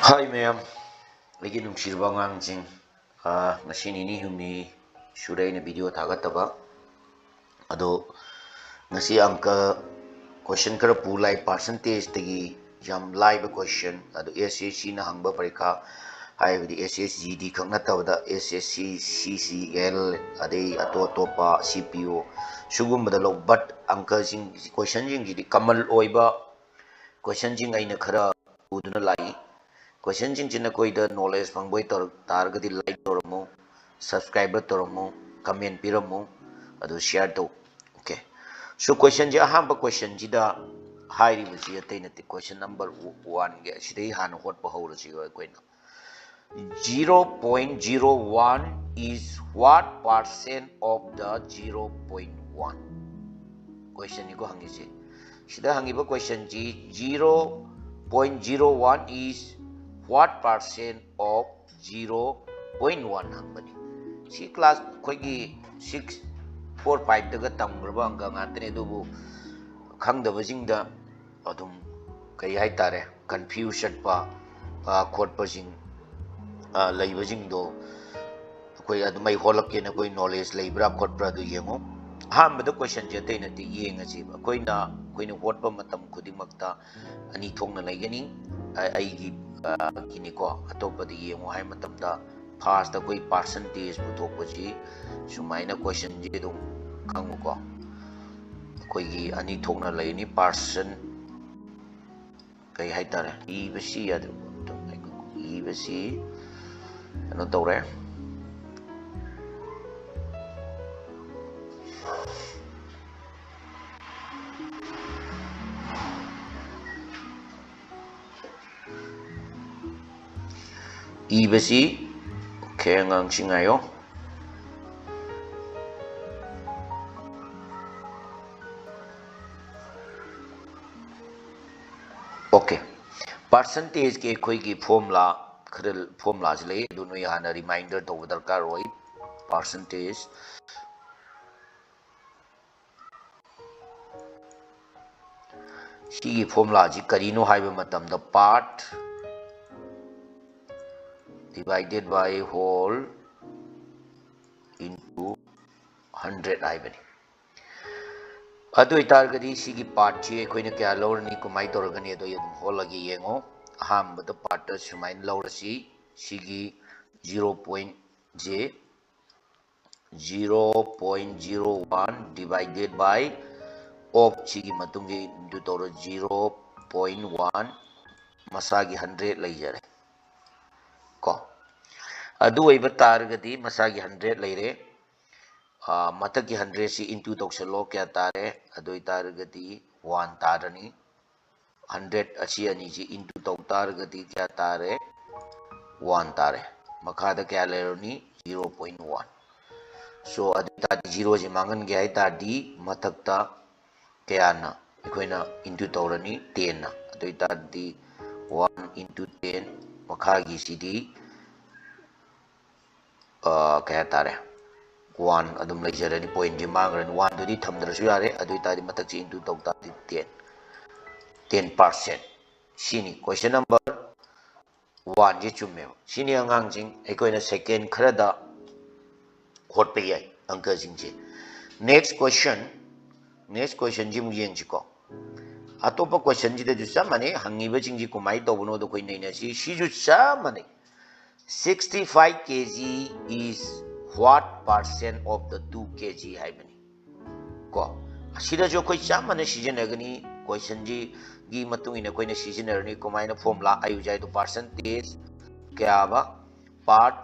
Hi ma'am, lagi nungshirba ngang ngasi nini humni surai na video thagataba ado ngasi angka question kara pulai percentage tagi jam live question ado SSC na hangba parikha haibadi SSGD khangna tabada SSC CCL adai atopa CPO sugumba lo but angka jing question jing di kamal oiba question jing aina khara uduna lai question jing jina koi da knowledge pangboy targadi like toramo subscriber toramo comment piramo adu share to okay so question ji ahamba question ji da hairi buji atai nati question number 1 ge sidai han hot pa hawra ji koi na 0.01 is what percent of the 0.1 question ni ko hangi ji sida hangi ba question ji 0.01 is what percent of 0.1 hangbani si class koi gi 6 4 5 daga tamgraba anga ngantene dubu khangdaba jingda adum kai hai tare confusion pa khot pa jing laiba jingdo koi adumai holak ke na koi knowledge laibra khot pra du yengo hambada question je te na ti yenga ji koina hotpa matam khuding makta ani thongna laigani ai gi kini ko atopa di yengo hai matam da first da koi percentage puthok paji sumaina question je dum kangu ko koi gi ani thongna laini percent kai hai tare I basi adu I basi ano tore ibasi kaya ngang singayo okay percentage ke koi ki formula khadal formula jle duno yana reminder to darkar roi percentage si formula ji karino haiba matam da part divided by whole into 100 haibani adu itargadi sigi part chi koina kya lorni kumai torgani ado yadum holagi yengo ahambada part sumain lorasi sigi 0.01 divided by of sigi matungi du toro 0.1 masagi 100 laijare ko adu iba targadi masagi 100 laire mataki 100 si into toksalo kya tare adu targadi 1 tarani 100 achi ani ji into tok targadi kya tare 1 tare makhada kya leroni 0.1 so adu tadi 0 ji mangan ge ai tadi mathakta kya na ikoina into torani 10 na adu tadi 1 into 10 makhagi sidi kaya tare 1 adum lejarani point ji mangrani 1 dudi thamdrasu yare adu tadi matak chi into tok tadi 10% sini question number 1 ji chumme sini angang jing ekoina second kharada hot pe yai angka jing ji next question ji mu yeng ji ko atopa question ji de ju samane hangi ba jing ji kumai to bono do koi nei na si ju samane 65 kg is what percent of the 2 kg haibani ko asida jo koi chamane sijenagani question ji gi matung ina koina sijenerni komaina formula ayu jai to percentage kya ba part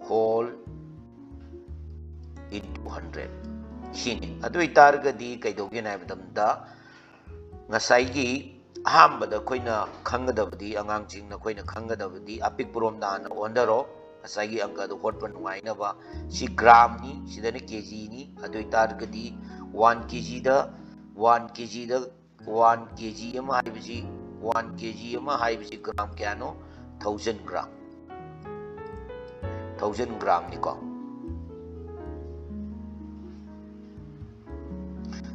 whole into 100 sini adu itargadi kaidogi na badamda ngasai gi ahambada koina khangadabadi angang jing na koina khangadabadi apik purom da na ondaro asagi angka do hot pan nuai ba si gram ni sidani kg ni adu targadi 1 kg da 1 kg da 1 kg ama haibiji 1 kg ama haibiji gram kyano 1000 gram ni ko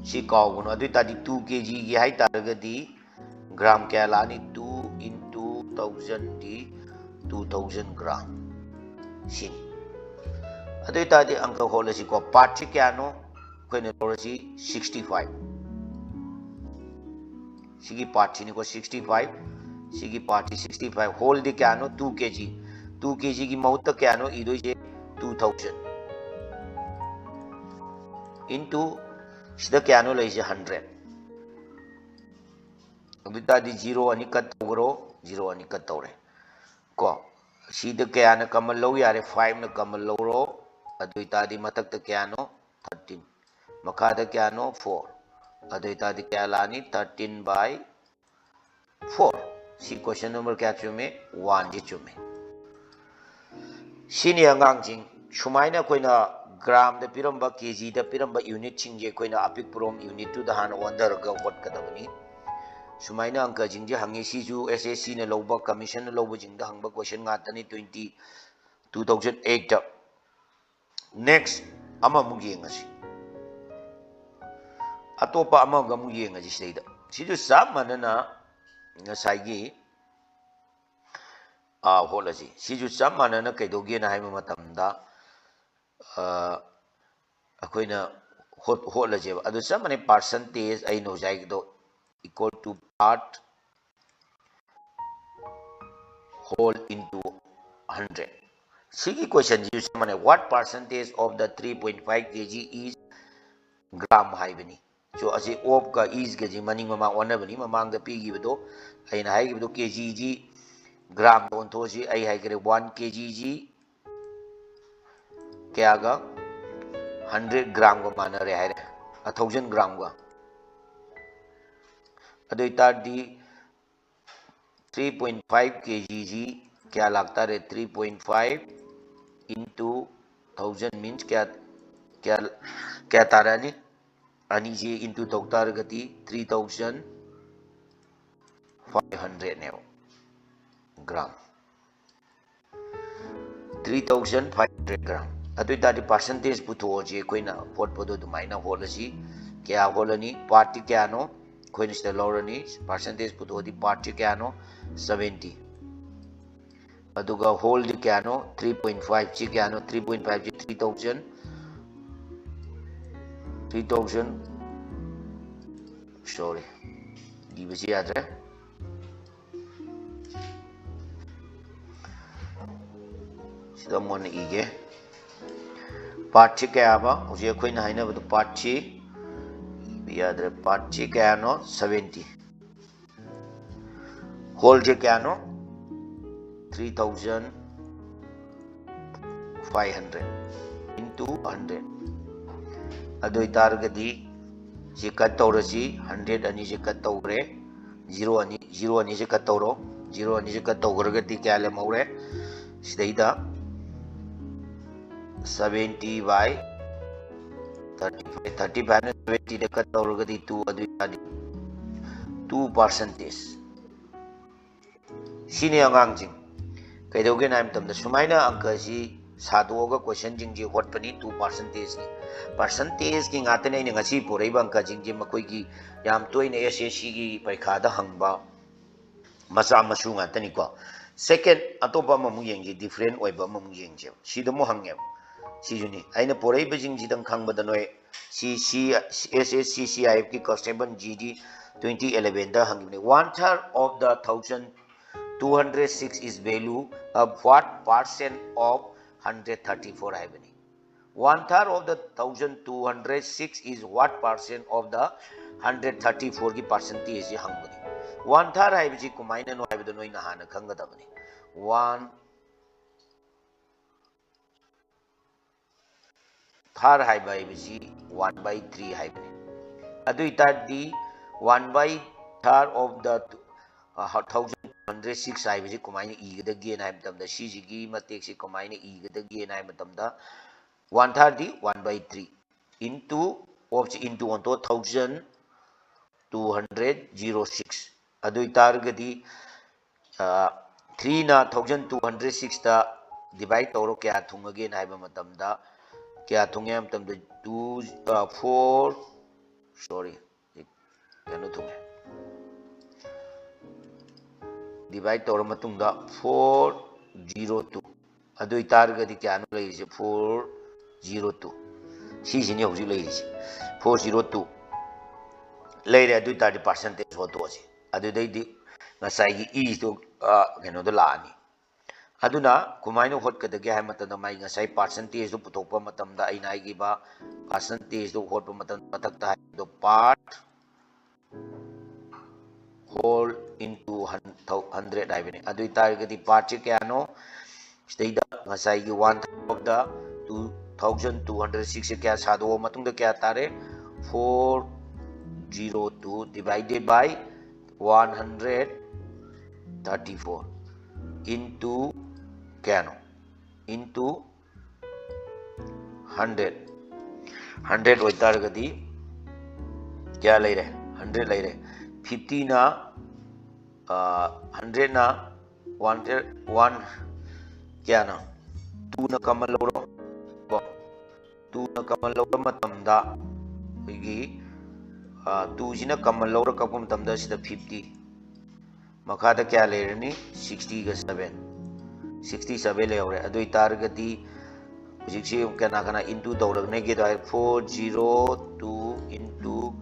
si kaw adu tadi 2 kg gi hai targadi ग्राम क्या लानी 2 into 1000 दी 2000 ग्राम सिन अदु तादि अंक होलसी को part से क्या no कोई लोरसी 65 सिगी part सिनी को 65 सिगी पार्ट 65 होल दी क्या नो 2 kg 2 kg की मौत क्या नो इदो से 2000 into सिदा क्या नो ले 100 अदु तादि 0 अनि कट तोरो 0 अनि कट तोरे को सिदा क्या न कमल लो यारे 5 न कमल लो रो अदु तादि मतक त क्या नो 13 मखादा क्या नो 4 अदु तादि क्या लानी 13 by 4 सी क्वेश्चन नंबर क्या चुमे 1 जी चुमे सिनी अंगांग जिंग सुमाइना कोइना ग्राम द पिरंबा केजी द पिरंबा यूनिट चिंगे कोइना अपिक पुरोम यूनिट टू द हान वंडर ग होट कदबनी सुमाइना अंक जिंग जे हंगे सीजू एसएससी ने लोबा कमीशन लोबा जिंग द हंगबा क्वेश्चन गातनी 2008 नेक्स्ट अमा मुगियंगसी अतोपा अमा गमु येंगजी सिदा सिजु साब मनना ngसाइगी होलजी सिजु साब मनना कैदोगे ना हाइम मतमदा अखोइना होलजे अदु साब मने परसेंटेज आई नो जाइगदो equal to part whole into 100 सिगी क्वेश्चन जी मने what percentage of the 3.5 kg is gram हाइबनी जो असे ऑफ का इज के जी मनिंग ममा ओना बनी ममांग द पी गिबदो अइना हाइ गिबदो केजी जी ग्राम दोन तो जी आई हाइ करे 1 kg जी क्या गा 100 ग्राम को माना रे हाइ 1000 ग्राम का अदो इतादी 3.5 kg जी क्या लगता रे 3.5 into 1000 मींस क्या क्या क्या तारानी अनि जी into तौतार गति 3500 ने ग्राम 3500 ग्राम अदुई तादी परसेंटेज पुथो जे कोइना पोट पोदो दुमाइना होलसी क्या होलनी पार्टी क्या नो कोइना से लोरनी परसेंटेज पुथो दी पार्टी क्या नो 70 अदुगा होल दी क्या नो 3.5 ची क्या नो 3.5 जी 3000 sorry गिबसी याद्रे सिदा मोन इगे पार्ट ची क्या बा उसे कोई ना हाइना बतो पार्ट ची याद्रे पार्ट ची क्या नो 70 होल जे क्या नो 3500 into 100 अदोई तारगदी जी कट तौरसी 100 अनि जी कट तौरे 0 अनि जी कट तौरो 0 अनि जी कट तौरगदी क्या ले मौरे सिदैदा 70 by 35 ने 70 दे कट तौरगदी 2 अदोई तादी 2% सिने अंगांग जिंग कैदोगे नाम तमदा सुमाइना अंक जी सादोगा क्वेश्चन जिंग जी होटपनी 2% नि परसेंटेज की गातने ने ngasi पोरैबा अंक जिंग जी मकोई की याम तोइने एसएससी की परीक्षा दा हंगबा मसा मसु गातनी को second अतोपा momo Young different ओइबा momo Young जे सिदमो हंगे सिजुनी आइना पोरैबा जिंग जी दं खंगबदा नोय एसएससी सीआईएफ की कांस्टेबल जीडी 2011 दा हंगिने 1/3 of the 1206 is value of what percent of 134 हाइबनी 1/3 of the 1206 is what percent of the 134 की परसेंटेज ये हंगबनी 1/3 हाइबजी कुमाइना नो हाइबदो नोइ नहाना खंगदबनी 1/3 हाइबजी 1/3 हाइबनी अदु इतादी 1/3 of the 1206 हाइबजी कुमाइना इगदगे नाइम तमदा सीजीगी मतेक C कुमाइना इगदगे नाइम तमदा 1/3 the 1/3 into of into on to 1206 अदु इतारगदी 3 ना 1206 ता डिवाइड तौरो क्या थुंगगे नाइबा मतमदा क्या थुंगे मतमदा 4 sorry केनो थुंगे divide tawra matungda 402 adu itargadi kyano leise 402 sisini hojik leise 402 leire adu itardi percentage hoto si adu deidi ngasai gi e to keno do laani aduna kumaino hot kadage ha matanda mai ngasai percentage do putokpa matamda aina gi ba percentage do hot matam matakta do part whole into 100 haibani adu itargadi part che kyano state ngasai gi 1 of the 2206 kya sado matungda kya tare 402 divided by 134 into kyano into 100 100 hoitargadi kya leire 100 leire 50 na 100 na 1 kya na 2 na kamal loro ko 2 na kamal loro matamda igi 2 sina kamal loro kapum matamda sida 50 makada kya leirani 60 ga 7 67 leure adu itargadi hujiksi kana kana into tawragne ge dai 402 into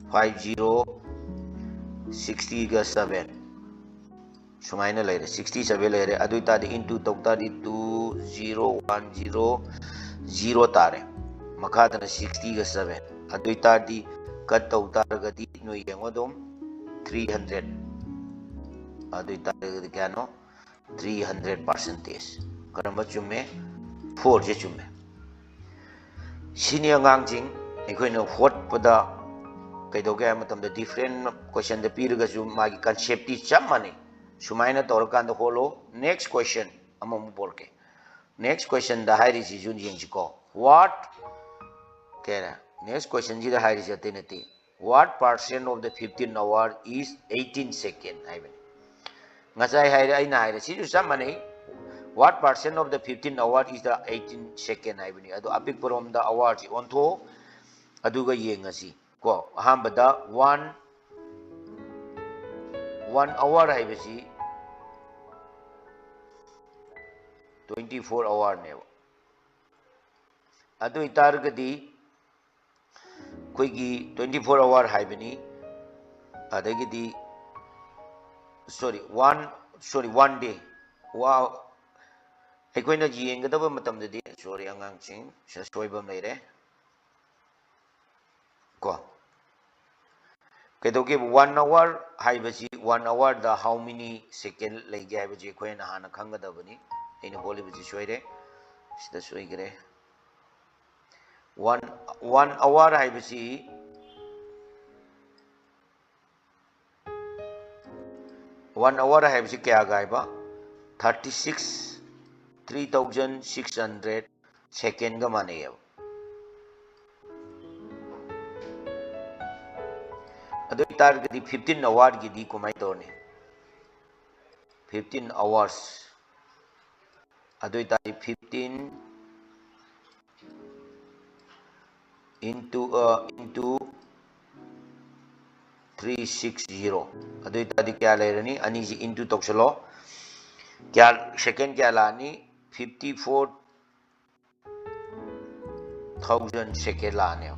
50 60 ga 7 sumaina leire 67 leire adu itadi into tawtadi 2010 0 tare makada na 60 ga 7 adu itadi cut tawtargadi no yengodom 300 adu itadi kano 300% karamba chumme 4 je chumme senior ngangjing ekoina hot pada kaidoge matamda different question da piraga su magi concept ti chamani sumaina torkan da holo next question amam bolke next question da hairi si jun yeng ko what kera next question ji da hairi si atenati what percent of the 15 hour is 18 second haibani ngasai hairi aina hairi si ju chamani what percent of the 15 hour is the 18 second haibani adu apik from the hour ji ontho aduga yengasi ko ahambada 1 hour haibasi 24 hour ne adu itargadi koigi 24 hour haibani adagidi one day wow ekoina ji yengadaba matamdadi sorry angang sing sa soibam leire ko kedoge 1 hour haibasi 1 hour da how many second lege haibasi koina hana khangadabani ina holi bisi soire sida soigre 1 hour haibasi 1 hour haibasi kya gaiba 36,600 second ga mane adu targeti 15 hour gi di kumai torne 15 hours adu tari 15 into 360 adu tadi kya lerani ani ji into toksalo kya second kya lani 54,000 second lane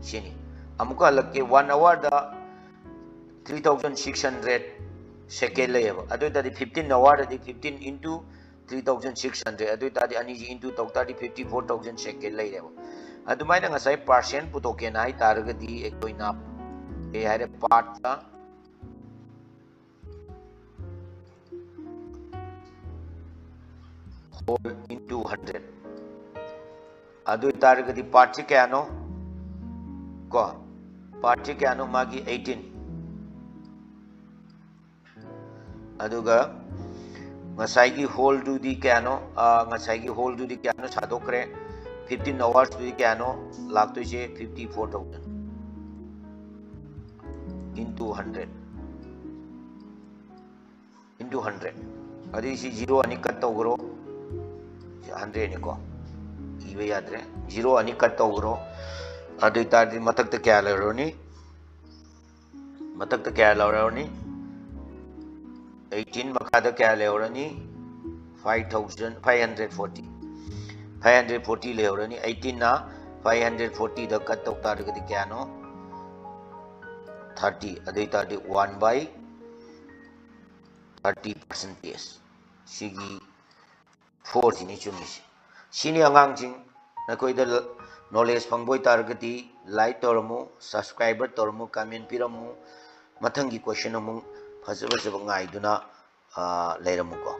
sini amuka lagke 1 hour da 3,600 second layaba adu tadi 15 hour da 15 into 3,600 adu tadi ani ji into tawtadi 54,000 second layaba adu maina ngasai percent putoke nai targadi ekoina e haire part ta whole into 100 adu targadi part che kano ko part che kano magi 18 aduga ngasai gi whole du di kano ngasai gi whole du di kano sadokre 15 hours du di kano lagto je 54,000 into 100 adi si 0 ani cut togro 100 ni ko ibe yadre 0 ani cut togro adu tadi matak ta kya laroni 18 makada kya leorani 540 540 leorani 18 na 540 da cut tok tar gadi kya no 30 adai tadi 1 by 30% sigi 4 sini chumi sini angang jing na koi da knowledge pangboy tar gadi like tormu subscriber tormu comment piramu mathangi question amung phajaba jaba ngai duna leiramu ko